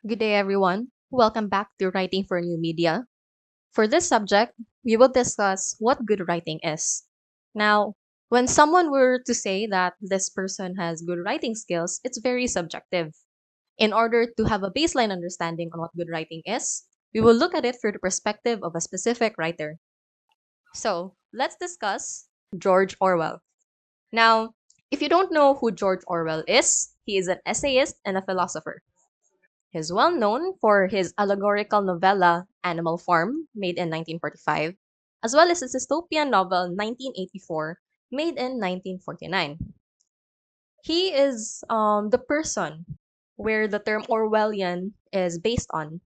Good day, everyone. Welcome back to Writing for New Media. For this subject, we will discuss what good writing is. Now, when someone were to say that this person has good writing skills, it's very subjective. In order to have a baseline understanding on what good writing is, we will look at it through the perspective of a specific writer. So, let's discuss George Orwell. Now, if you don't know who George Orwell is, he is an essayist and a philosopher. He's well known for his allegorical novella Animal Farm, made in 1945, as well as his dystopian novel 1984, made in 1949. He is the person where the term Orwellian is based on.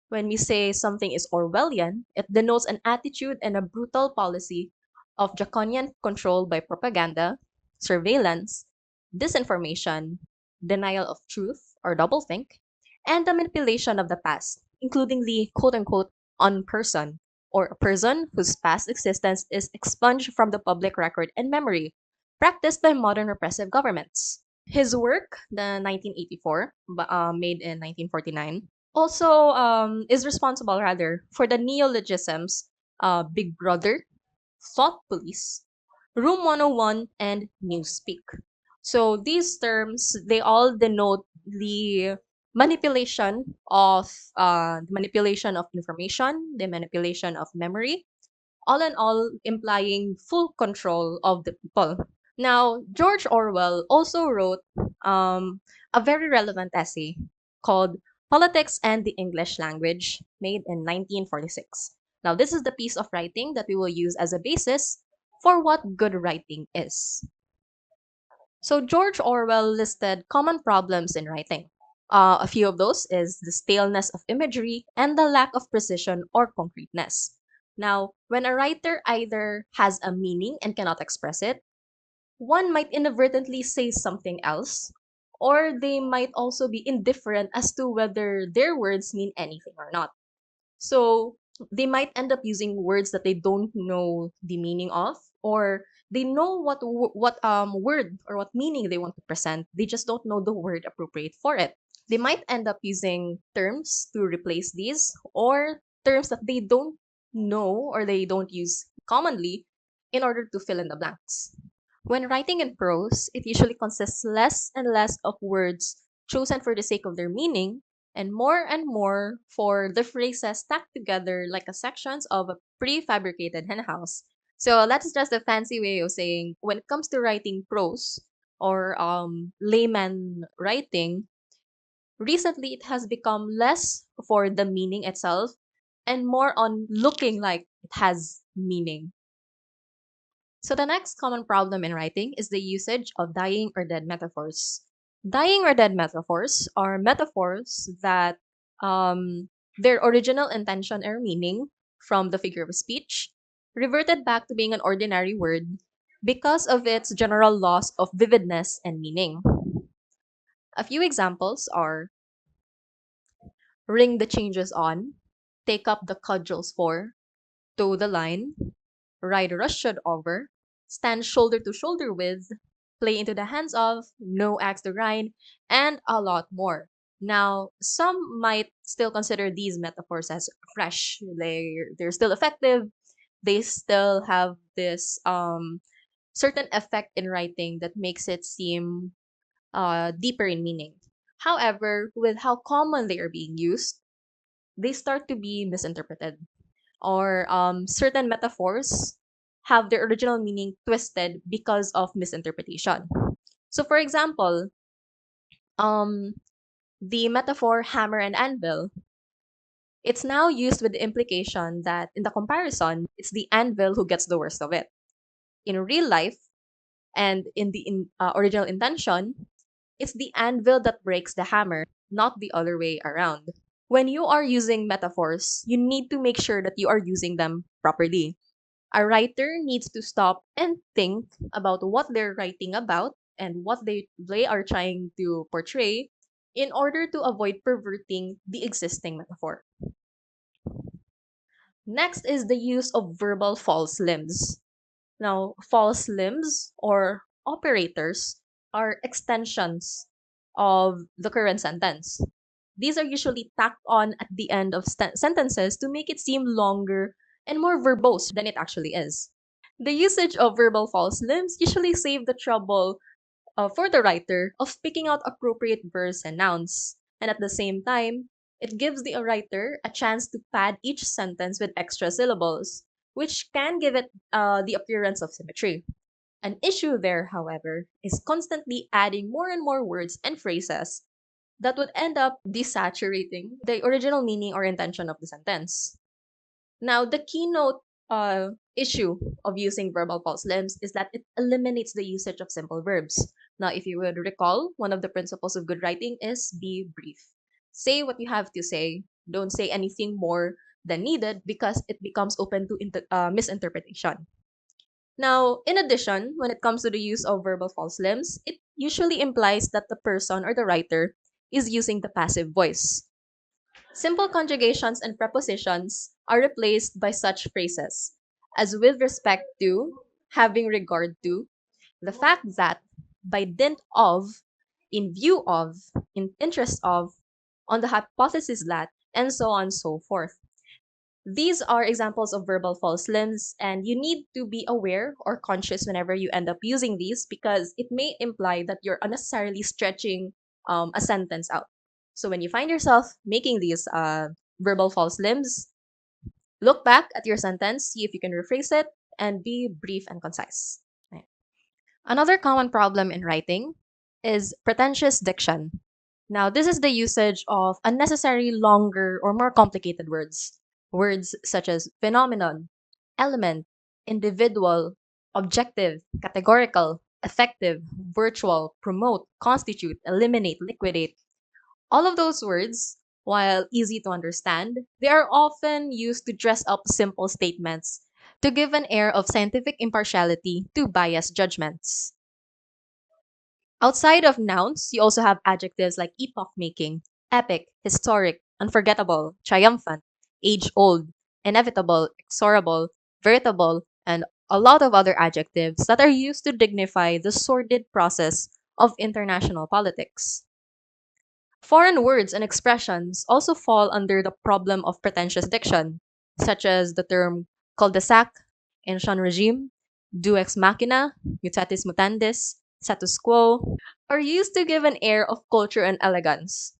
When we say something is Orwellian, it denotes an attitude and a brutal policy of draconian control by propaganda, surveillance, disinformation, denial of truth or doublethink, and the manipulation of the past, including the quote unquote on person, or a person whose past existence is expunged from the public record and memory, practiced by modern repressive governments. His work, the 1984, made in 1949, also is responsible rather for the neologisms Big Brother, Thought Police, Room 101, and Newspeak. So these terms, they all denote the manipulation of information, the manipulation of memory, all in all implying full control of the people. Now, George Orwell also wrote a very relevant essay called Politics and the English Language, made in 1946. Now, this is the piece of writing that we will use as a basis for what good writing is. So, George Orwell listed common problems in writing. A few of those is the staleness of imagery and the lack of precision or concreteness. Now, when a writer either has a meaning and cannot express it, one might inadvertently say something else, or they might also be indifferent as to whether their words mean anything or not. So they might end up using words that they don't know the meaning of, or they know what word or what meaning they want to present. They just don't know the word appropriate for it. They might end up using terms to replace these, or terms that they don't know or they don't use commonly in order to fill in the blanks. When writing in prose, it usually consists less and less of words chosen for the sake of their meaning, and more for the phrases stacked together like a sections of a prefabricated henhouse. So that's just a fancy way of saying when it comes to writing prose or layman writing, recently it has become less for the meaning itself and more on looking like it has meaning. So the next common problem in writing is the usage of dying or dead metaphors. Dying or dead metaphors are metaphors that their original intention or meaning from the figure of speech reverted back to being an ordinary word because of its general loss of vividness and meaning. A few examples are ring the changes on, take up the cudgels for, toe the line, ride roughshod over, stand shoulder to shoulder with, play into the hands of, no axe to grind, and a lot more. Now, some might still consider these metaphors as fresh. They're still effective. They still have this certain effect in writing that makes it seem deeper in meaning. However, with how common they are being used, they start to be misinterpreted, or certain metaphors have their original meaning twisted because of misinterpretation. So, for example, um, the metaphor hammer and anvil, it's now used with the implication that in the comparison, it's the anvil who gets the worst of it. In real life and in the original intention, it's the anvil that breaks the hammer, not the other way around. When you are using metaphors, you need to make sure that you are using them properly. A writer needs to stop and think about what they're writing about and what they are trying to portray in order to avoid perverting the existing metaphor. Next is the use of verbal false limbs. Now, false limbs or operators are extensions of the current sentence. These are usually tacked on at the end of sentences to make it seem longer and more verbose than it actually is. The usage of verbal false limbs usually save the trouble for the writer of picking out appropriate verbs and nouns. And at the same time, it gives the writer a chance to pad each sentence with extra syllables, which can give it the appearance of symmetry. An issue there, however, is constantly adding more and more words and phrases that would end up desaturating the original meaning or intention of the sentence. Now, the keynote issue of using verbal false limbs is that it eliminates the usage of simple verbs. Now, if you would recall, one of the principles of good writing is be brief. Say what you have to say. Don't say anything more than needed because it becomes open to misinterpretation. Now, in addition, when it comes to the use of verbal false limbs, it usually implies that the person or the writer is using the passive voice. Simple conjugations and prepositions are replaced by such phrases as with respect to, having regard to, the fact that, by dint of, in view of, in interest of, on the hypothesis that, and so on and so forth. These are examples of verbal false limbs, and you need to be aware or conscious whenever you end up using these because it may imply that you're unnecessarily stretching a sentence out. So when you find yourself making these verbal false limbs, look back at your sentence, see if you can rephrase it, and be brief and concise. Right. Another common problem in writing is pretentious diction. Now, this is the usage of unnecessary longer or more complicated words. Words such as phenomenon, element, individual, objective, categorical, effective, virtual, promote, constitute, eliminate, liquidate. All of those words, while easy to understand, they are often used to dress up simple statements to give an air of scientific impartiality to biased judgments. Outside of nouns, you also have adjectives like epoch making, epic, historic, unforgettable, triumphant, age old, inevitable, exorable, veritable, and a lot of other adjectives that are used to dignify the sordid process of international politics. Foreign words and expressions also fall under the problem of pretentious diction, such as the term cul-de-sac, ancient regime, deus ex machina, mutatis mutandis, status quo, are used to give an air of culture and elegance.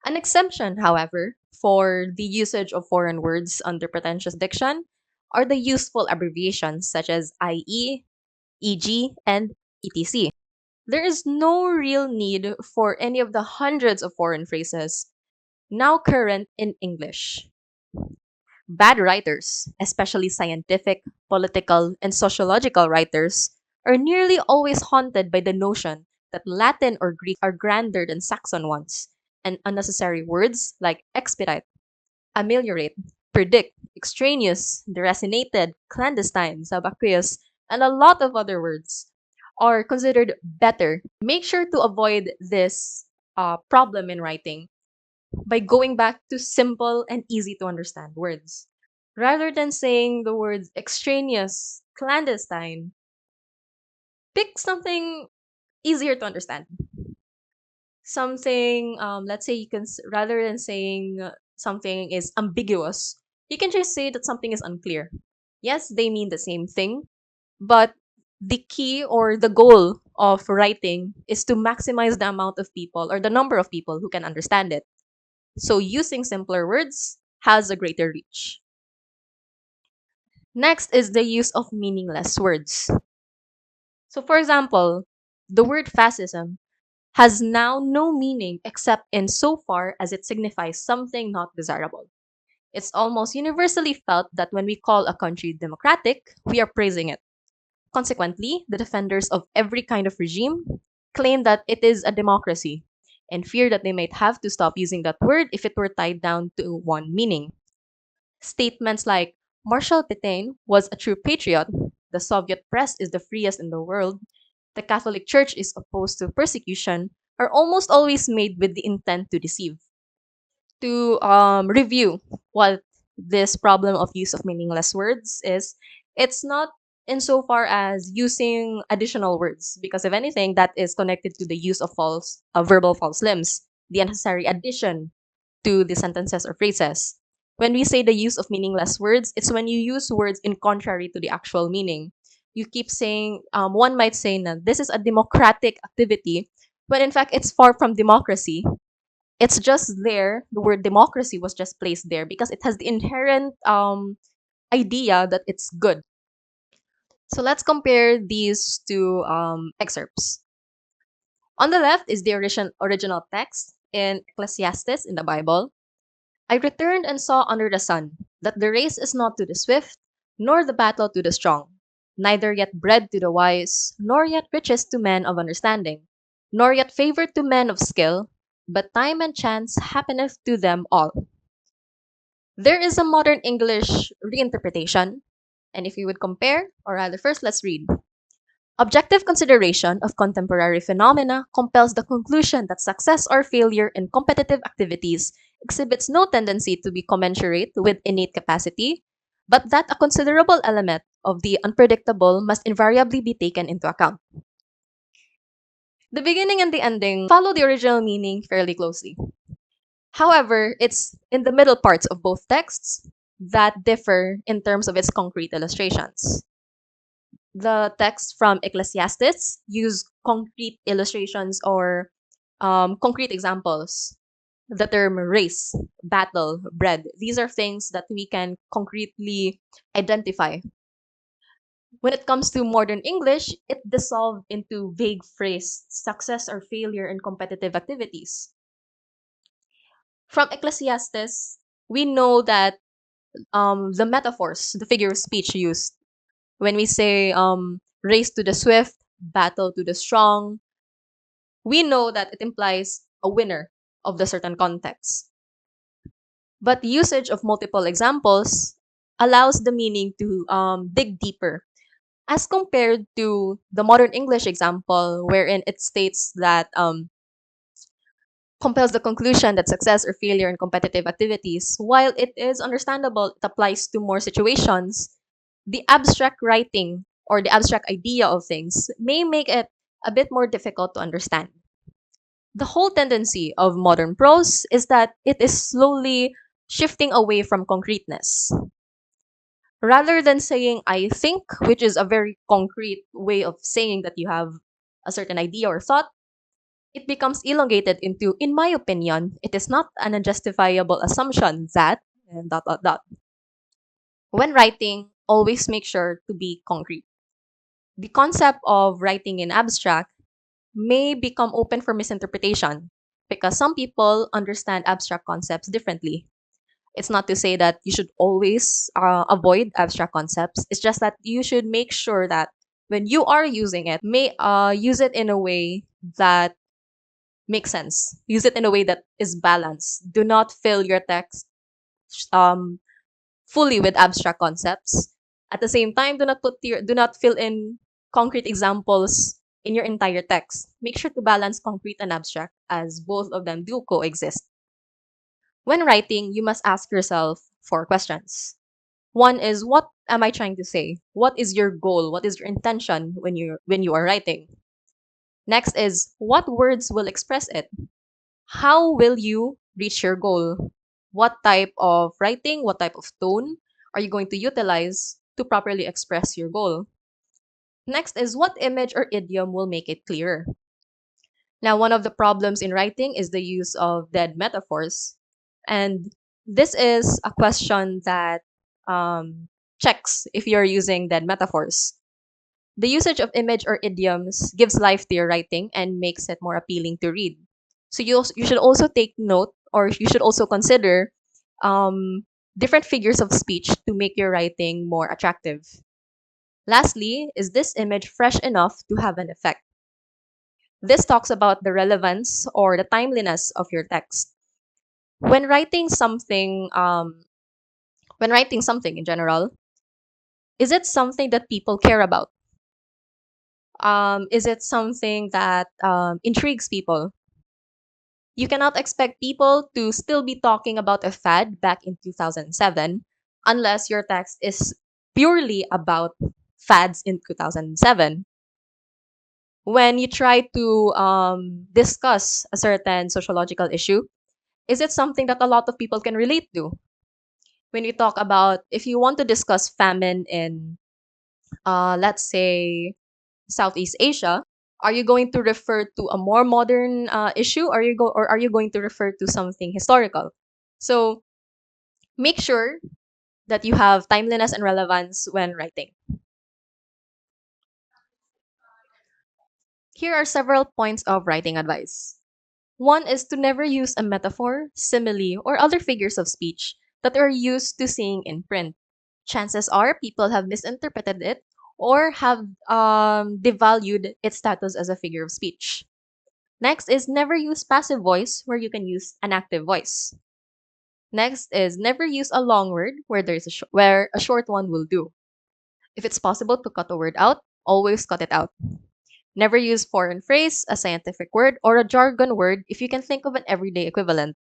An exemption, however, for the usage of foreign words under pretentious diction are the useful abbreviations such as IE, EG, and ETC. There is no real need for any of the hundreds of foreign phrases now current in English. Bad writers, especially scientific, political, and sociological writers, are nearly always haunted by the notion that Latin or Greek are grander than Saxon ones, and unnecessary words like expedite, ameliorate, predict, extraneous, deracinated, clandestine, subaqueous, and a lot of other words are considered better. Make sure to avoid this problem in writing by going back to simple and easy to understand words. Rather than saying the words extraneous, clandestine, pick something easier to understand. Something, let's say you can, rather than saying something is ambiguous, you can just say that something is unclear. Yes, they mean the same thing, but the key or the goal of writing is to maximize the amount of people or the number of people who can understand it. So using simpler words has a greater reach. Next is the use of meaningless words. So for example, the word fascism has now no meaning except in so far as it signifies something not desirable. It's almost universally felt that when we call a country democratic, we are praising it. Consequently, the defenders of every kind of regime claim that it is a democracy and fear that they might have to stop using that word if it were tied down to one meaning. Statements like Marshal Pétain was a true patriot, the Soviet press is the freest in the world, the Catholic Church is opposed to persecution are almost always made with the intent to deceive. To review what this problem of use of meaningless words is, it's not insofar as using additional words, because if anything, that is connected to the use of verbal false limbs. the unnecessary addition to the sentences or phrases. When we say the use of meaningless words, it's when you use words in contrary to the actual meaning. You keep saying, one might say that this is a democratic activity, when in fact it's far from democracy. It's just there, the word democracy was just placed there because it has the inherent idea that it's good. So let's compare these two excerpts. On the left is the original text in Ecclesiastes in the Bible. I returned and saw under the sun that the race is not to the swift, nor the battle to the strong, neither yet bread to the wise, nor yet riches to men of understanding, nor yet favor to men of skill, but time and chance happeneth to them all. There is a modern English reinterpretation, and if you would compare, or rather, first let's read. Objective consideration of contemporary phenomena compels the conclusion that success or failure in competitive activities exhibits no tendency to be commensurate with innate capacity, but that a considerable element of the unpredictable must invariably be taken into account. The beginning and the ending follow the original meaning fairly closely. However, it's in the middle parts of both texts that differ in terms of its concrete illustrations. The text from Ecclesiastes use concrete illustrations or concrete examples. The term race, battle, bread, these are things that we can concretely identify. When it comes to modern English, it dissolved into vague phrase, success or failure in competitive activities. From Ecclesiastes, we know that the metaphors, the figure of speech used, when we say race to the swift, battle to the strong, we know that it implies a winner of the certain context. But the usage of multiple examples allows the meaning to dig deeper as compared to the modern English example, wherein it states that compels the conclusion that success or failure in competitive activities, while it is understandable, it applies to more situations, the abstract writing or the abstract idea of things may make it a bit more difficult to understand. The whole tendency of modern prose is that it is slowly shifting away from concreteness. Rather than saying I think, which is a very concrete way of saying that you have a certain idea or thought, it becomes elongated into, in my opinion, it is not an unjustifiable assumption that, and dot, dot, dot. When writing, always make sure to be concrete. The concept of writing in abstract may become open for misinterpretation because some people understand abstract concepts differently. It's not to say that you should always avoid abstract concepts. It's just that you should make sure that when you are using it, may use it in a way that makes sense. Use it in a way that is balanced. Do not fill your text um, fully with abstract concepts. At the same time, do not fill in concrete examples in your entire text. Make sure to balance concrete and abstract as both of them do coexist. When writing, you must ask yourself four questions. One is, what am I trying to say? What is your goal? What is your intention when you are writing? Next is, what words will express it? How will you reach your goal? What type of writing, what type of tone are you going to utilize to properly express your goal? Next is, what image or idiom will make it clearer? Now, one of the problems in writing is the use of dead metaphors. And this is a question that checks if you're using dead metaphors. The usage of image or idioms gives life to your writing and makes it more appealing to read. So you should also take note, or you should also consider different figures of speech to make your writing more attractive. Lastly, is this image fresh enough to have an effect? This talks about the relevance or the timeliness of your text. When writing something, in general, is it something that people care about? Is it something that intrigues people? You cannot expect people to still be talking about a fad back in 2007 unless your text is purely about fads in 2007. when you try to discuss a certain sociological issue, is it something that a lot of people can relate to? When we talk about, if you want to discuss famine in, let's say, Southeast Asia, are you going to refer to a more modern issue, or are you going to refer to something historical? So make sure that you have timeliness and relevance when writing. Here are several points of writing advice. One is to never use a metaphor, simile, or other figures of speech that are used to seeing in print. Chances are people have misinterpreted it or have devalued its status as a figure of speech. Next is never use passive voice where you can use an active voice. Next is never use a long word where a short one will do. If it's possible to cut a word out, always cut it out. Never use foreign phrase, a scientific word, or a jargon word if you can think of an everyday equivalent.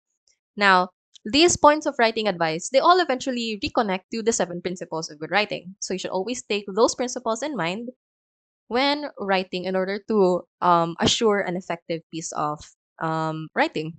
Now, these points of writing advice, they all eventually reconnect to the 7 principles of good writing. So you should always take those principles in mind when writing in order to assure an effective piece of writing.